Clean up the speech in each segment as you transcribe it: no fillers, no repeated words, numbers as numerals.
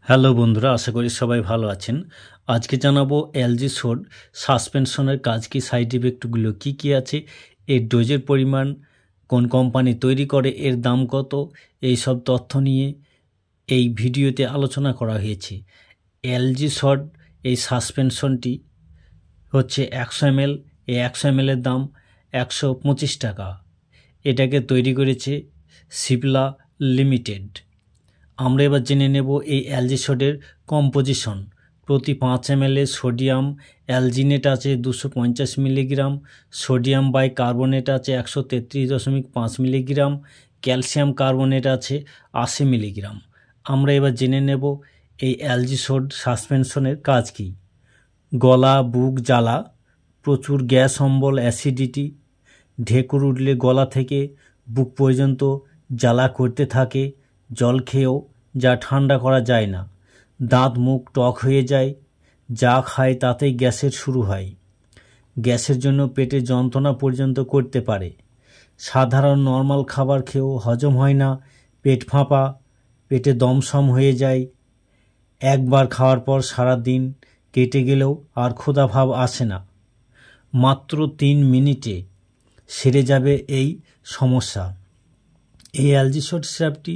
Hello বন্ধুরা, আশা করি সবাই ভালো আছেন। আজকে জানাবো এলজি সোড সাসপেনশনের কাজ কি, সাইড ইফেক্টগুলো কী আছে, এর ডোজের পরিমাণ, কোন কোম্পানি তৈরি করে, এর দাম কত, এই সব তথ্য নিয়ে এই ভিডিওতে আলোচনা করা হয়েছে। এলজি সোড এই সাসপেনশনটি হচ্ছে 100 ml। এই 100 ml এর দাম 125 টাকা। এটাকে তৈরি করেছে সিপলা লিমিটেড। আমরা এবার জেনে নেব এই এলজি সোডের কম্পোজিশন। প্রতি 5 ml সোডিয়াম অ্যালজিনেট আছে 250 মিলিগ্রাম, সোডিয়াম বাইকার্বনেট আছে 133.5 মিলিগ্রাম, ক্যালসিয়াম কার্বনেট আছে 80 মিলিগ্রাম। আমরা এবার জেনে নেব এই এলজি সোড সাসপেনশনের কাজ কী। গলা বুক জ্বালা, প্রচুর গ্যাস অম্বল, অ্যাসিডিটি, ঢেকুর উঠলে গলা থেকে বুক পর্যন্ত জ্বালা করতে থাকে, জল খেয়েও যা ঠান্ডা করা যায় না, দাঁত মুখ টক হয়ে যায়, যা খায় তাতেই গ্যাসের শুরু হয়, গ্যাসের জন্য পেটে যন্ত্রণা পর্যন্ত করতে পারে, সাধারণ নর্মাল খাবার খেয়েও হজম হয় না, পেট ফাঁপা, পেটে দমসম হয়ে যায়, একবার খাওয়ার পর সারা দিন কেটে গেলেও আর ক্ষুধা ভাব আসে না, মাত্র 3 মিনিটে সেরে যাবে এই সমস্যা। এই এলজি সোড সিরাপটি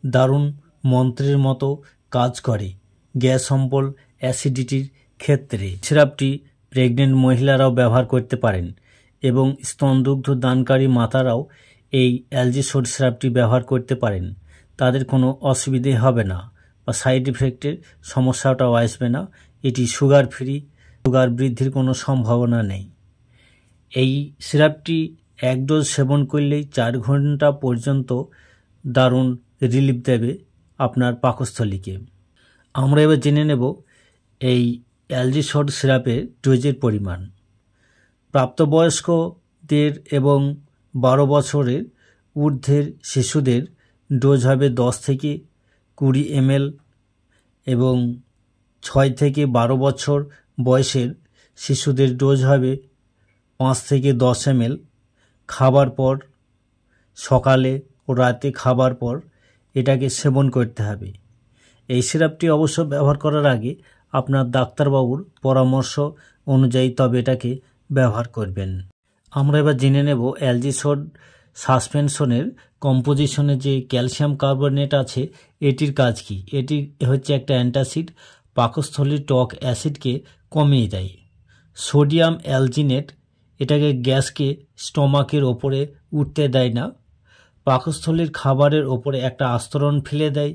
দারুণ মন্ত্রের মতো কাজ করে গ্যাস অম্বল অ্যাসিডিটির ক্ষেত্রে। সিরাপটি প্রেগনেন্ট মহিলারাও ব্যবহার করতে পারেন এবং স্তনদুগ্ধ দানকারী মাতারাও এই এলজি সোড সিরাপটি ব্যবহার করতে পারেন। তাদের কোনো অসুবিধে হবে না বা সাইড ইফেক্টের সমস্যাটাও আসবে না। এটি সুগার ফ্রি, সুগার বৃদ্ধির কোনো সম্ভাবনা নেই। এই সিরাপটি 1 ডোজ সেবন করলেই 4 ঘন্টা পর্যন্ত দারুণ রিলিফ দেবে আপনার পাকস্থলীকে। আমরা এবার জেনে নেব এই এলজি সোড সিরাপের ডোজের পরিমাণ। প্রাপ্তবয়স্কদের এবং 12 বছরের ঊর্ধ্বের শিশুদের ডোজ হবে 10 থেকে 20 ml এবং 6 থেকে 12 বছর বয়সের শিশুদের ডোজ হবে 5 থেকে 10 ml। খাবার পর, সকালে ও রাতে খাবার পর এটাকে সেবন করতে হবে। এই সিরাপটি অবশ্য ব্যবহার করার আগে আপনার ডাক্তারবাবুর পরামর্শ অনুযায়ী তবে এটাকে ব্যবহার করবেন। আমরা এবার জেনে নেব এলজি সোড সাসপেনশনের কম্পোজিশনে যে ক্যালসিয়াম কার্বনেট আছে এটির কাজ কী। এটি হচ্ছে একটা অ্যান্টাসিড, পাকস্থলীর টক অ্যাসিডকে কমিয়ে দেয়। সোডিয়াম অ্যালজিনেট এটাকে গ্যাসকে স্টমাকের ওপরে উঠতে দেয় না, পাকস্থলীর খাবারের ওপরে একটা আস্তরণ ফেলে দেয়,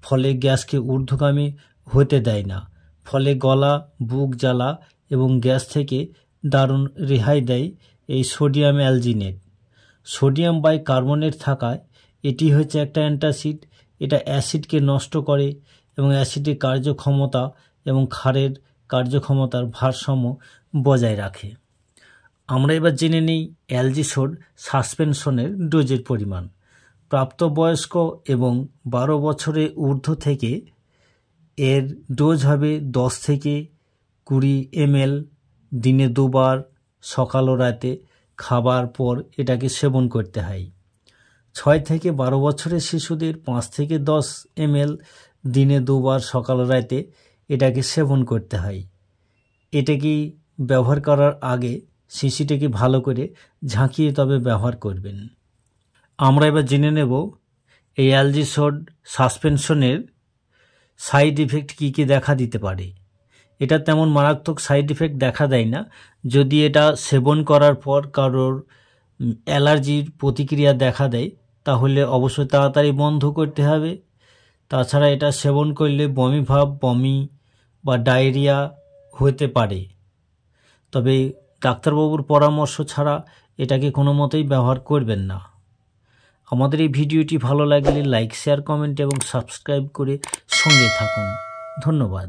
ফলে গ্যাসকে ঊর্ধ্বগামী হতে দেয় না, ফলে গলা বুক জ্বালা এবং গ্যাস থেকে দারুণ রেহাই দেয় এই সোডিয়াম অ্যালজিনেট। সোডিয়াম বাইকার্বনেট থাকায় এটি হচ্ছে একটা অ্যান্টাসিড। এটা অ্যাসিডকে নষ্ট করে এবং অ্যাসিডের কার্যক্ষমতা এবং ক্ষারের কার্যক্ষমতার ভারসাম্য বজায় রাখে। আমরা এবার জেনে নিই এলজি সোড সাসপেনশনের ডোজের পরিমাণ। প্রাপ্তবয়স্ক এবং 12 বছরের ঊর্ধ্ব থেকে এর ডোজ হবে 10 থেকে 20 ml, দিনে 2 বার, সকাল ও রাতে খাবার পর এটাকে সেবন করতে হয়। 6 থেকে 12 বছরের শিশুদের 5 থেকে 10 ml, দিনে 2 বার, সকাল ও রাতে এটাকে সেবন করতে হয়। এটাকে ব্যবহার করার আগে শিশিটাকে ভালো করে ঝাঁকিয়ে তবে ব্যবহার করবেন। আমরা এবার জেনে নেব এই এলজি সোড সাসপেনশনের সাইড ইফেক্ট কী কী দেখা দিতে পারে। এটা তেমন মারাত্মক সাইড ইফেক্ট দেখা দেয় না। যদি এটা সেবন করার পর কারোর অ্যালার্জির প্রতিক্রিয়া দেখা দেয় তাহলে অবশ্যই তাড়াতাড়ি বন্ধ করতে হবে। তাছাড়া এটা সেবন করলে বমি ভাব, বমি বা ডায়রিয়া হতে পারে, তবে ডাক্তারবাবুর পরামর্শ ছাড়া এটাকে কোনো মতেই ব্যবহার করবেন না। আমাদের এই ভিডিওটি ভালো লাগলে লাইক, শেয়ার, কমেন্ট এবং সাবস্ক্রাইব করে সঙ্গে থাকুন। ধন্যবাদ।